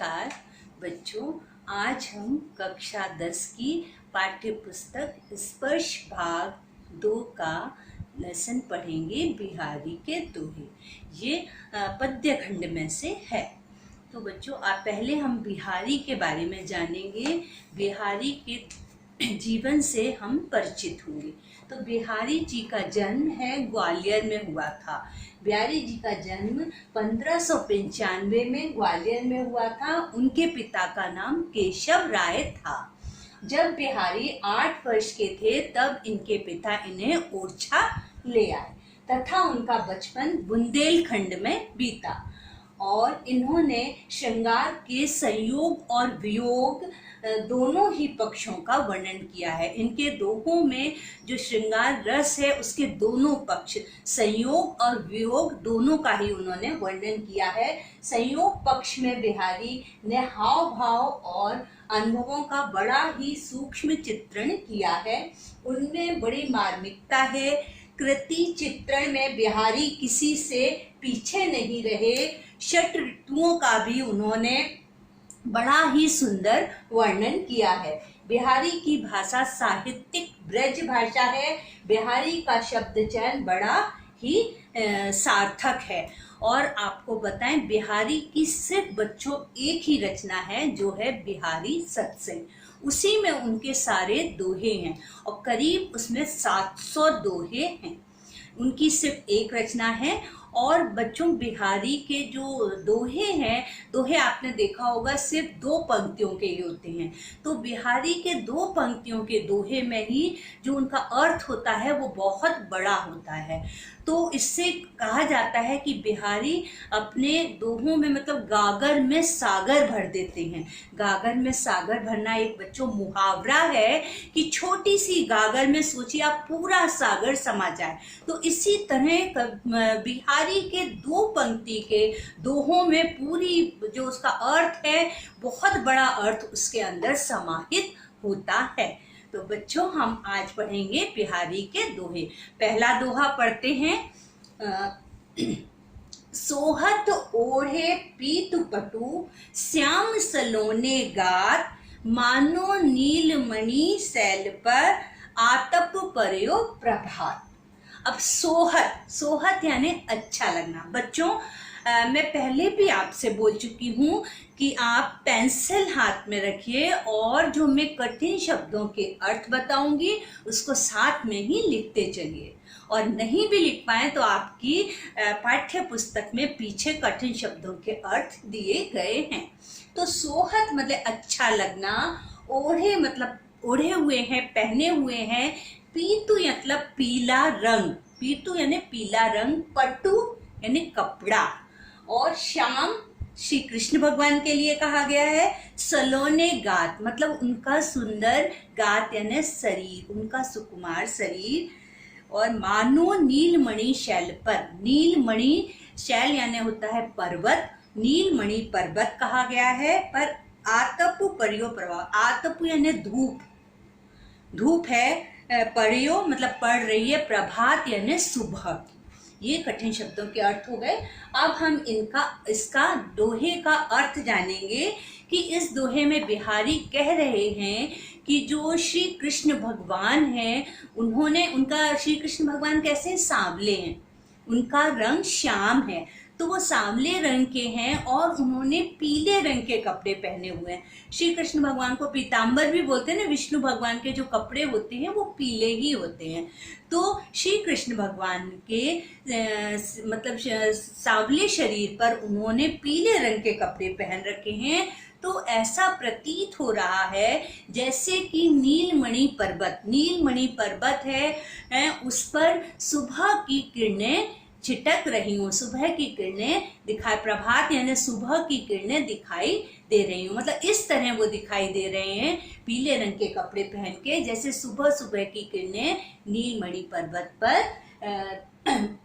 नमस्कार बच्चों, आज हम कक्षा 10 की पाठ्य पुस्तक स्पर्श भाग 2 का लेसन पढ़ेंगे। बिहारी के दोहे, ये पद्य खंड में से है। तो बच्चों, पहले हम बिहारी के बारे में जानेंगे। बिहारी के जीवन से हम परिचित होंगे। तो बिहारी जी का जन्म है ग्वालियर में हुआ था। बिहारी जी का जन्म 1595 में ग्वालियर में हुआ था। उनके पिता का नाम केशव राय था। जब बिहारी 8 वर्ष के थे तब इनके पिता इन्हें ओरछा ले आए तथा उनका बचपन बुंदेलखंड में बीता। और इन्होंने श्रृंगार के संयोग और वियोग दोनों ही पक्षों का वर्णन किया है। इनके दोहों में जो श्रृंगार रस है उसके दोनों पक्ष, संयोग और वियोग दोनों का ही उन्होंने वर्णन किया है। संयोग पक्ष में बिहारी ने हाव भाव और अनुभवों का बड़ा ही सूक्ष्म चित्रण किया है। उनमें बड़ी मार्मिकता है। कृति चित्रण में बिहारी किसी से पीछे नहीं रहे। षट ऋतुओं का भी उन्होंने बड़ा ही सुंदर वर्णन किया है। बिहारी की भाषा साहित्यिक ब्रज भाषा है। बिहारी का शब्द चयन बड़ा ही सार्थक है। और आपको बताएं, बिहारी की सिर्फ बच्चों एक ही रचना है जो है बिहारी सत्संग। उसी में उनके सारे दोहे हैं और करीब उसमें 700 दोहे हैं। उनकी सिर्फ एक रचना है। और बच्चों, बिहारी के जो दोहे हैं, दोहे आपने देखा होगा सिर्फ 2 पंक्तियों के ही होते हैं। तो बिहारी के 2 पंक्तियों के दोहे में ही जो उनका अर्थ होता है वो बहुत बड़ा होता है। तो इससे कहा जाता है कि बिहारी अपने दोहों में मतलब गागर में सागर भर देते हैं। गागर में सागर भरना एक बच्चों मुहावरा है कि छोटी सी गागर में सोचिए आप पूरा सागर समा जाए। तो इसी तरह बिहारी के 2 पंक्ति के दोहों में पूरी जो उसका अर्थ है, बहुत बड़ा अर्थ उसके अंदर समाहित होता है। तो बच्चों, हम आज पढ़ेंगे बिहारी के दोहे। पहला दोहा पढ़ते हैं। सोहत ओढ़े पीतु पटु, श्याम सलोने गात, मानो नीलमणि शैल पर, आतप पर्यो प्रभात। अब सोहत यानी अच्छा लगना। बच्चों, मैं पहले भी आपसे बोल चुकी हूँ कि आप पेंसिल हाथ में रखिए और जो मैं कठिन शब्दों के अर्थ बताऊंगी उसको साथ में ही लिखते चलिए। और नहीं भी लिख पाए तो आपकी पाठ्य पुस्तक में पीछे कठिन शब्दों के अर्थ दिए गए हैं। तो सोहत मतलब अच्छा लगना, ओढ़े मतलब ओढ़े हुए हैं, पहने हुए हैं, पीतु मतलब पीला रंग, पीतु यानी पीला रंग, पटु यानी कपड़ा, और श्याम श्री कृष्ण भगवान के लिए कहा गया है। सलोने गात मतलब उनका सुंदर, गात यानी शरीर, उनका सुकुमार शरीर। और मानो नीलमणि शैल पर, नीलमणि शैल यानी होता है पर्वत, नीलमणि पर्वत कहा गया है। पर आतप पर्यो प्रभाव, आतप यानी धूप, धूप है। पर्यो मतलब पड़ रही है, प्रभात यानी सुबह। ये कठिन शब्दों के अर्थ हो गए। अब हम इसका दोहे का अर्थ जानेंगे कि इस दोहे में बिहारी कह रहे हैं कि जो श्री कृष्ण भगवान हैं, उनका श्री कृष्ण भगवान कैसे सांवले हैं, उनका रंग श्याम है। तो वो सांवले रंग के हैं और उन्होंने पीले रंग के कपड़े पहने हुए हैं। श्री कृष्ण भगवान को पीताम्बर भी बोलते हैं ना। विष्णु भगवान के जो कपड़े होते हैं वो पीले ही होते हैं। तो श्री कृष्ण भगवान के मतलब सांवले शरीर पर उन्होंने पीले रंग के कपड़े पहन रखे हैं। तो ऐसा प्रतीत हो रहा है जैसे कि नीलमणि पर्वत है, उस पर सुबह की किरणें छिटक रही हूँ, सुबह की किरणें दिखाई, प्रभात यानी सुबह की किरणें दिखाई दे रही हूँ। मतलब इस तरह वो दिखाई दे रहे हैं पीले रंग के कपड़े पहन के, जैसे सुबह सुबह की किरणें नीलमणि पर्वत पर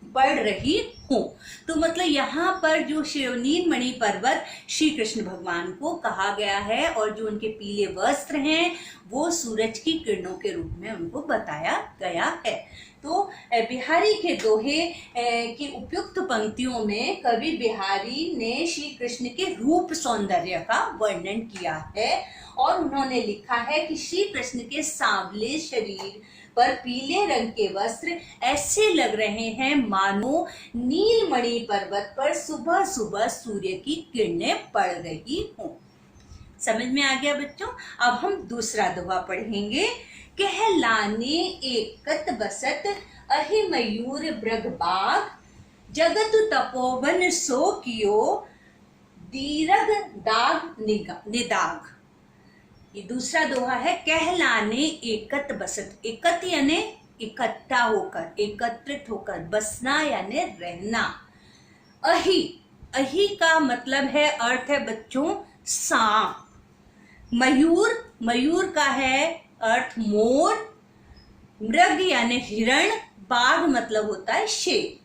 पड़ रही हूँ। तो मतलब यहाँ पर जो नीलमणि पर्वत श्री कृष्ण भगवान को कहा गया है और जो उनके पीले वस्त्र हैं वो सूरज की किरणों के रूप में उनको बताया गया है। तो बिहारी के दोहे की उपयुक्त पंक्तियों में कवि बिहारी ने श्री कृष्ण के रूप सौंदर्य का वर्णन किया है और उन्होंने लिखा है कि श्री कृष्ण के सांवले शरीर पर पीले रंग के वस्त्र ऐसे लग रहे हैं मानो नीलमणि पर्वत पर सुबह सुबह सूर्य की किरणें पड़ रही हों। समझ में आ गया बच्चों? अब हम दूसरा दोहा पढ़ेंगे। कहलाने एकत बसत अहि मयूर ब्रग बाग, जगत तपोवन सो कियो दीरग दाग निदाग। ये दूसरा दोहा है। कहलाने एकत बसत, एकत यानी इकट्ठा होकर, एकत्रित होकर, बसना यानी रहना। अहि, अहि का मतलब है, अर्थ है बच्चों सांप। मयूर, मयूर का है अर्थ मोर। मृग यानी हिरण। बाघ मतलब होता है शेर।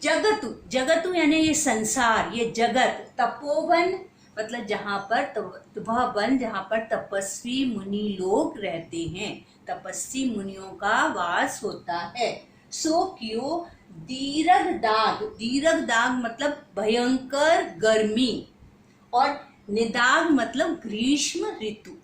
जगतु, जगतु यानी ये संसार, ये जगत। तपोवन मतलब जहां पर वह वन जहां पर तपस्वी मुनि लोग रहते हैं, तपस्वी मुनियों का वास होता है। सो क्यों दीरग दाग, दीरग दाग मतलब भयंकर गर्मी, और निदाग मतलब ग्रीष्म ऋतु।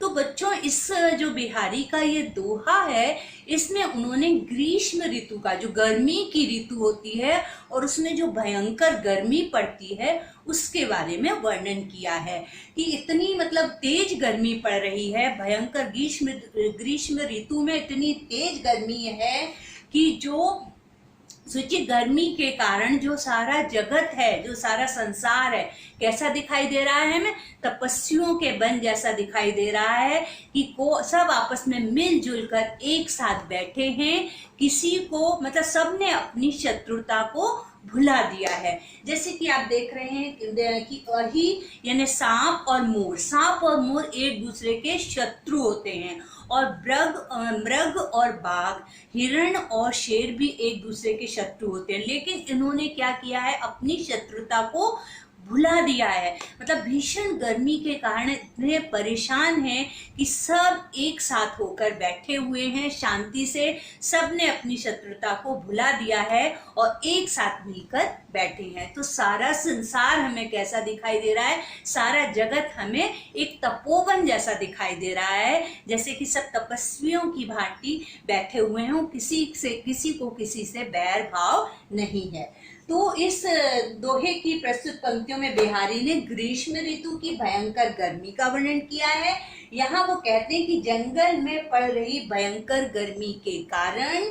तो बच्चों इस जो बिहारी का ये दोहा है, इसमें उन्होंने ग्रीष्म ऋतु का, जो गर्मी की ऋतु होती है और उसमें जो भयंकर गर्मी पड़ती है, उसके बारे में वर्णन किया है कि इतनी मतलब तेज गर्मी पड़ रही है, भयंकर ग्रीष्म ऋतु में इतनी तेज गर्मी है कि जो सोचिए गर्मी के कारण जो सारा जगत है, जो सारा संसार है, कैसा दिखाई दे रहा है हमें? तपस्वियों के वन जैसा दिखाई दे रहा है कि सब आपस में मिलजुल कर एक साथ बैठे हैं। किसी को मतलब सबने अपनी शत्रुता को भुला दिया है। जैसे कि आप देख रहे हैं कि अहि यानी सांप और मोर, सांप और मोर एक दूसरे के शत्रु होते हैं, और मृग और बाघ, हिरण और शेर भी एक दूसरे के शत्रु होते हैं। लेकिन इन्होंने क्या किया है? अपनी शत्रुता को भुला दिया है। मतलब भीषण गर्मी के कारण इतने परेशान हैं कि सब एक साथ होकर बैठे हुए हैं शांति से, सबने अपनी शत्रुता को भुला दिया है और एक साथ मिलकर बैठे हैं। तो सारा संसार हमें कैसा दिखाई दे रहा है? सारा जगत हमें एक तपोवन जैसा दिखाई दे रहा है, जैसे कि सब तपस्वियों की भांति बैठे हुए हैं, किसी को किसी से बैर भाव नहीं है। तो इस दोहे की प्रस्तुत पंक्तियों में बिहारी ने ग्रीष्म ऋतु की भयंकर गर्मी का वर्णन किया है। यहाँ वो कहते हैं कि जंगल में पड़ रही भयंकर गर्मी के कारण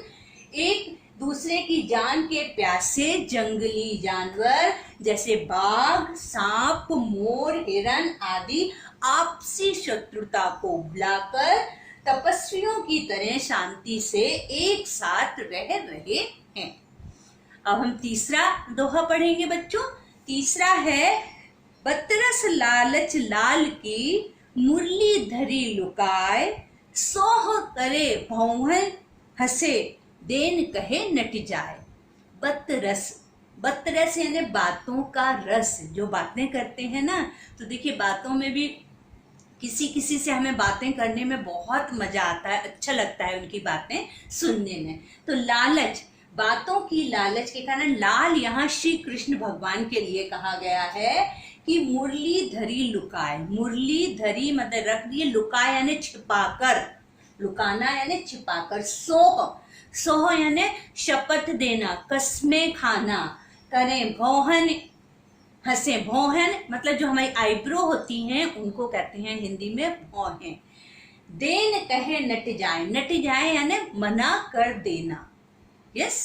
एक दूसरे की जान के प्यासे जंगली जानवर जैसे बाघ, सांप, मोर, हिरण आदि आपसी शत्रुता को भुलाकर तपस्वियों की तरह शांति से एक साथ रह रहे हैं। अब हम तीसरा दोहा पढ़ेंगे बच्चों। तीसरा है, बतरस लालच लाल की मुरली धरी लुकाए, सोह करे भौहन हंसे देन कहे नट जाए। बतरस, बतरस यानी बातों का रस, जो बातें करते हैं ना, तो देखिए बातों में भी किसी से हमें बातें करने में बहुत मजा आता है, अच्छा लगता है उनकी बातें सुनने में। तो लालच, बातों की लालच के कारण, लाल यहाँ श्री कृष्ण भगवान के लिए कहा गया है कि मुरली धरी लुकाए। मुरली धरी मतलब रख दिए, लुकाए यानी छिपाकर, लुकाना यानी छिपाकर। सोह, सोह यानी शपथ देना, कसमें खाना। करें भौहन हंसे, भौहन मतलब जो हमारी आईब्रो होती हैं उनको कहते हैं हिंदी में भौहें। देन कहे नट जाए, नट जाए यानी मना कर देना। यस,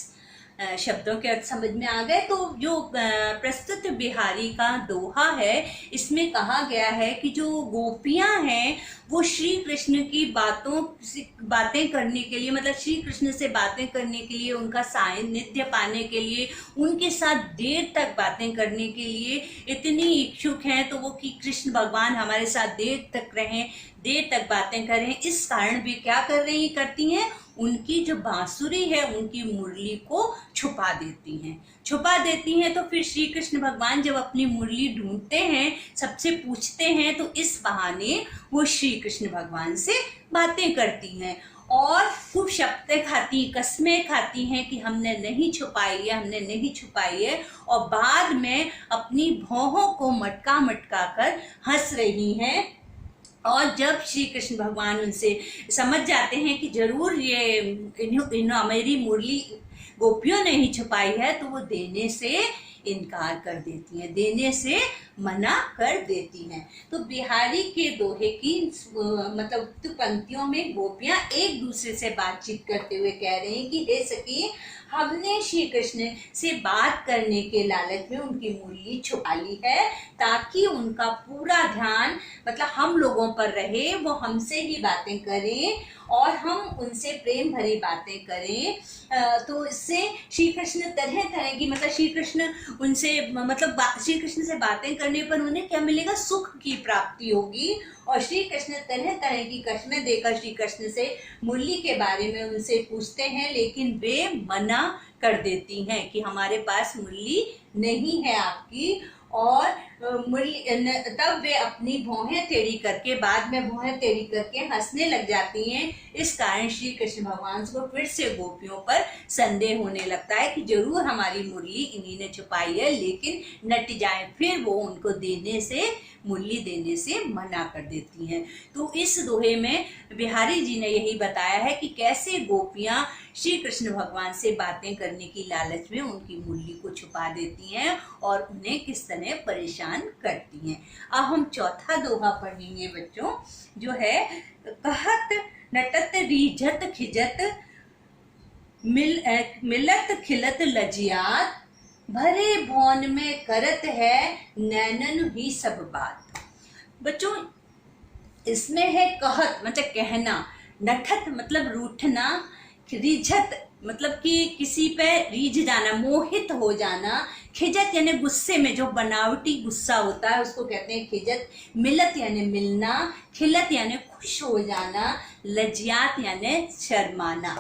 शब्दों के अर्थ समझ में आ गए। तो जो प्रस्तुत बिहारी का दोहा है, इसमें कहा गया है कि जो गोपियां हैं वो श्री कृष्ण की बातें करने के लिए, मतलब श्री कृष्ण से बातें करने के लिए, उनका सानिध्य पाने के लिए, उनके साथ देर तक बातें करने के लिए इतनी इच्छुक हैं। तो वो कि कृष्ण भगवान हमारे साथ देर तक रहें, देर तक बातें करें। इस कारण भी क्या करती हैं, उनकी जो बांसुरी है उनकी मुरली को छुपा देती हैं। तो फिर श्री कृष्ण भगवान जब अपनी मुरली ढूंढते हैं, सबसे पूछते हैं, तो इस बहाने वो श्री कृष्ण भगवान से बातें करती हैं। और खूब शपथें खाती, कसमें खाती हैं कि हमने नहीं छुपाई है, हमने नहीं छुपाई है, और बाद में अपनी भौहों को मटका मटका कर हंस रही हैं। और जब श्री कृष्ण भगवान उनसे समझ जाते हैं कि जरूर ये मेरी मुरली गोपियों ने ही छुपाई है, तो वो देने से इनकार कर देती हैं, देने से मना कर देती हैं। तो बिहारी के दोहे की मतलब तो पंक्तियों में गोपियां एक दूसरे से बातचीत करते हुए कह रही हैं कि हे सखी, हमने श्री कृष्ण से बात करने के लालच में उनकी मुरली छुपा ली है, ताकि उनका पूरा ध्यान मतलब हम लोगों पर रहे, वो हमसे ही बातें करें और हम उनसे प्रेम भरी बातें करें। तो इससे श्री कृष्ण तरह तरह की मतलब श्री कृष्ण उनसे मतलब श्री कृष्ण से बातें करने पर उन्हें क्या मिलेगा, सुख की प्राप्ति होगी। और श्री कृष्ण तरह तरह की कष्में देकर श्री कृष्ण से मुरली के बारे में उनसे पूछते हैं, लेकिन वे मना कर देती हैं कि हमारे पास मुरली नहीं है आपकी। और तब वे अपनी भौहें टेढ़ी करके, बाद में भौहें टेढ़ी करके हंसने लग जाती हैं। इस कारण श्री कृष्ण भगवान को फिर से गोपियों पर संदेह होने लगता है कि जरूर हमारी मुरली इन्हीं ने छुपाई है, लेकिन नट जाए, फिर वो उनको देने से, मुरली देने से मना कर देती हैं। तो इस दोहे में बिहारी जी ने यही बताया है कि कैसे गोपियां श्री कृष्ण भगवान से बातें करने की लालच में उनकी मुरली को छुपा देती हैं और उन्हें किस तरह परेशान करती हैं। अब हम चौथा दोहा पढ़ेंगे बच्चों, जो है कहत नटत रीझत खिजत मिलत खिलत लजियात, भरे भौन में करत है नैनन ही सब बात। बच्चों इसमें है कहत मतलब कहना, नठत मतलब रूठना, रिझत मतलब कि किसी पे रीझ जाना, मोहित हो जाना, खिजत यानी गुस्से में जो बनावटी गुस्सा होता है उसको कहते हैं खिजत, मिलत यानी मिलना, खिलत यानी खुश हो जाना, लज्जात यानी शर्माना।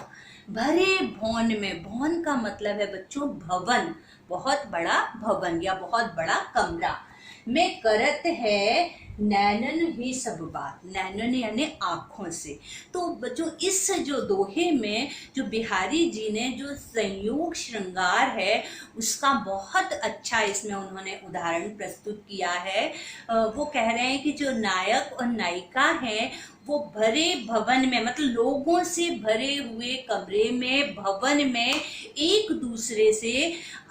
भरे भवन में, भवन का मतलब है बच्चों भवन, बहुत बड़ा भवन या बहुत बड़ा कमरा में करत है नैनन ही सब बात, नैनन यानी आँखों से। तो बच्चों इस जो दोहे में जो बिहारी जी ने जो संयोग श्रृंगार है उसका बहुत अच्छा इसमें उन्होंने उदाहरण प्रस्तुत किया है। वो कह रहे हैं कि जो नायक और नायिका हैं वो भरे भवन में मतलब लोगों से भरे हुए कमरे में, भवन में एक दूसरे से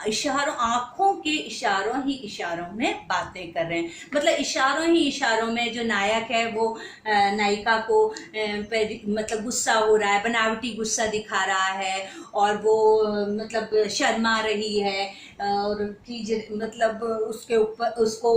इशारों, आंखों के इशारों ही इशारों में बातें कर रहे हैं। मतलब इशारों ही इशारों में जो नायक है वो नायिका को मतलब गुस्सा हो रहा है, बनावटी गुस्सा दिखा रहा है और वो मतलब शर्मा रही है और मतलब उसके ऊपर उसको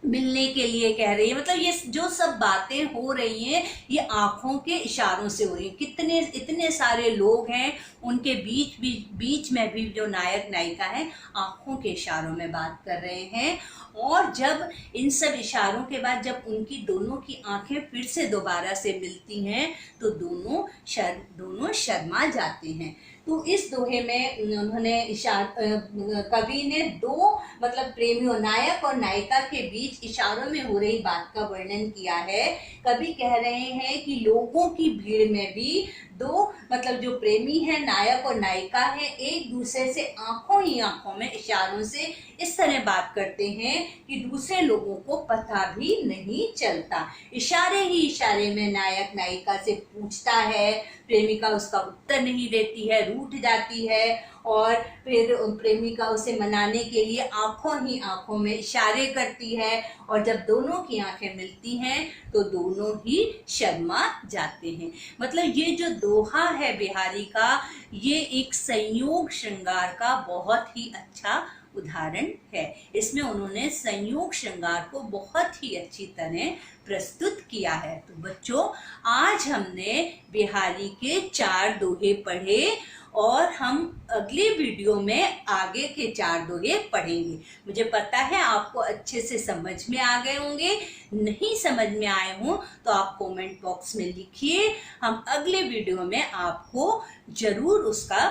मिलने के लिए कह रही है। मतलब ये जो सब बातें हो रही हैं ये आंखों के इशारों से हो रही हैं। कितने इतने सारे लोग हैं, उनके बीच में भी जो नायक नायिका है आंखों के इशारों में बात कर रहे हैं। और जब इन सब इशारों के बाद जब उनकी दोनों की आंखें फिर से दोबारा से मिलती हैं तो दोनों शर्मा जाते हैं। तो इस दोहे में उन्होंने कवि ने दो मतलब प्रेमियों, नायक और नायिका के बीच इशारों में हो रही बात का वर्णन किया है। कवि कह रहे हैं कि लोगों की भीड़ में भी दो मतलब जो प्रेमी है, नायक और नायिका है, एक दूसरे से आंखों ही आंखों में इशारों से इस तरह बात करते हैं कि दूसरे लोगों को पता भी नहीं चलता। इशारे ही इशारे में नायक नायिका से पूछता है, प्रेमिका उसका उत्तर नहीं देती है, रूठ जाती है और फिर प्रेमिका उसे मनाने के लिए आंखों ही आंखों में इशारे करती है और जब दोनों की आंखें मिलती हैं तो दोनों ही शर्मा जाते हैं। मतलब ये जो दोहा है बिहारी का, ये एक संयोग श्रृंगार का बहुत ही अच्छा उदाहरण है। इसमें उन्होंने संयोग श्रृंगार को बहुत ही अच्छी तरह प्रस्तुत किया है। तो बच्चों आज हमने बिहारी के 4 दोहे पढ़े और हम अगले वीडियो में आगे के 4 दोहे पढ़ेंगे। मुझे पता है आपको अच्छे से समझ में आ गए होंगे। नहीं समझ में आए हों तो आप कमेंट बॉक्स में लिखिए, हम अगले वीडियो में आपको जरूर उसका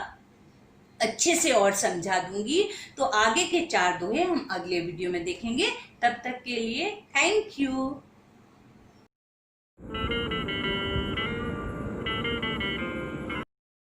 अच्छे से और समझा दूंगी। तो आगे के 4 दोहे हम अगले वीडियो में देखेंगे। तब तक के लिए थैंक यू।